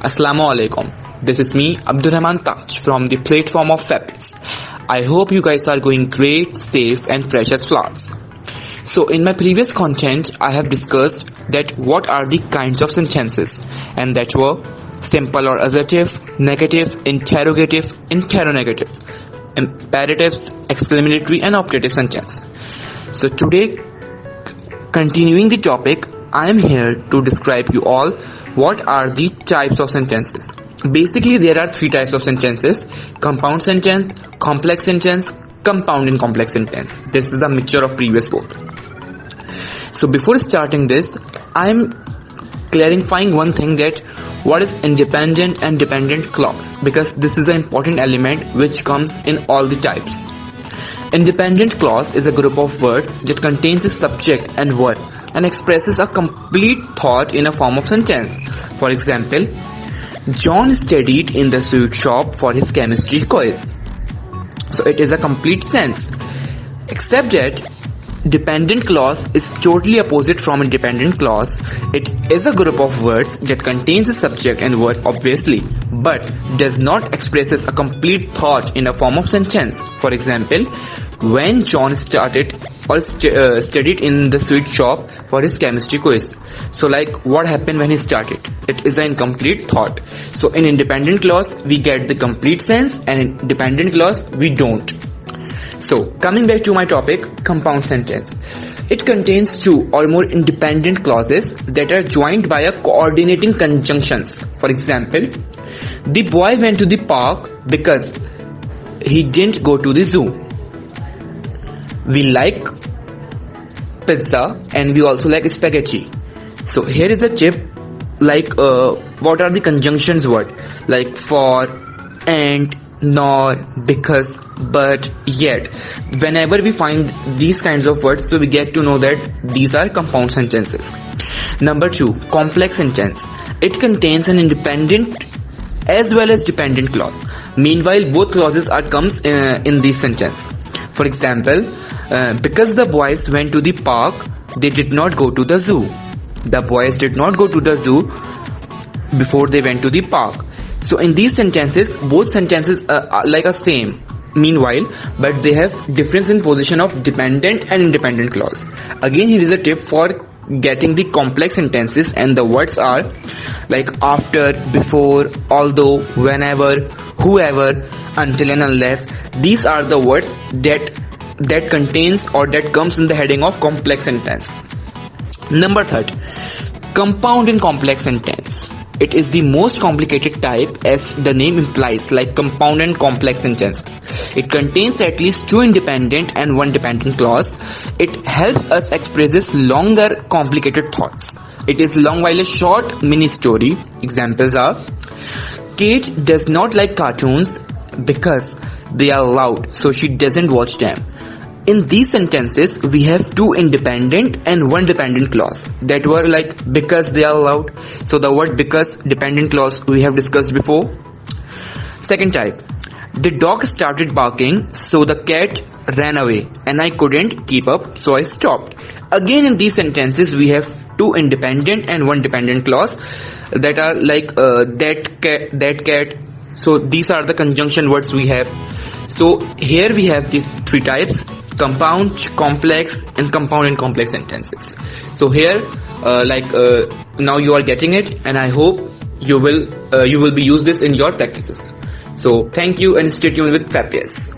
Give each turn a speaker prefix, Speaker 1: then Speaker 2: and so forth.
Speaker 1: Assalamu alaikum. This is me, Rahman from the platform of Fabulous. I hope you guys are going great, safe and fresh as flowers. So in my previous content, I have discussed that what are the kinds of sentences, and that were simple or assertive, negative, interrogative, interrogative, imperatives, exclamatory and optative sentence. So today, continuing the topic, I am here to describe you all what are the types of sentences. Basically, there are three types of sentences: compound sentence, complex sentence, compound and complex sentence. This is a mixture of previous both. So before starting this, I am clarifying one thing, that what is independent and dependent clause, because this is an important element which comes in all the types. Independent clause is a group of words that contains a subject and verb and expresses a complete thought in a form of sentence. For example, John studied in the sweet shop for his chemistry quiz. So it is a complete sense. Except that dependent clause is totally opposite from independent clause. It is a group of words that contains a subject and verb obviously, but does not expresses a complete thought in a form of sentence. For example, when John started or studied in the sweet shop for his chemistry quiz. So like, what happened when he started? It is an incomplete thought. So in independent clause we get the complete sense, and in dependent clause we don't. So coming back to my topic, compound sentence. It contains two or more independent clauses that are joined by a coordinating conjunctions. For example, the boy went to the park because he didn't go to the zoo. We like pizza and we also like spaghetti. So here is a tip, like what are the conjunctions word, like for, and, nor, because, but, yet. Whenever we find these kinds of words, so we get to know that these are compound sentences. Number 2, complex sentence. It contains an independent as well as dependent clause. Meanwhile, both clauses are comes in this sentence. For example, because the boys went to the park, they did not go to the zoo. The boys did not go to the zoo before they went to the park. So in these sentences, both sentences are like a same. Meanwhile, but they have difference in position of dependent and independent clause. Again, here is a tip for getting the complex sentences, and the words are like after, before, although, whenever, whoever, until and unless. These are the words that contains or that comes in the heading of complex sentence. Number 3, compound and complex sentence. It is the most complicated type, as the name implies, like compound and complex sentences. It contains at least two independent and one dependent clause. It helps us expresses longer complicated thoughts. It is long while a short mini story. Examples are: Kate does not like cartoons because they are loud, so she doesn't watch them. In these sentences, we have two independent and one dependent clause that were like because they are loud. So the word because, dependent clause, we have discussed before. Second type, the dog started barking, so the cat ran away and I couldn't keep up, so I stopped. Again, in these sentences, we have two independent and one dependent clause that are like that cat. So these are the conjunction words we have. So here we have the three types: compound, complex and complex sentences. So here now you are getting it, and I hope you will be use this in your practices. So thank you and stay tuned with Fabulous.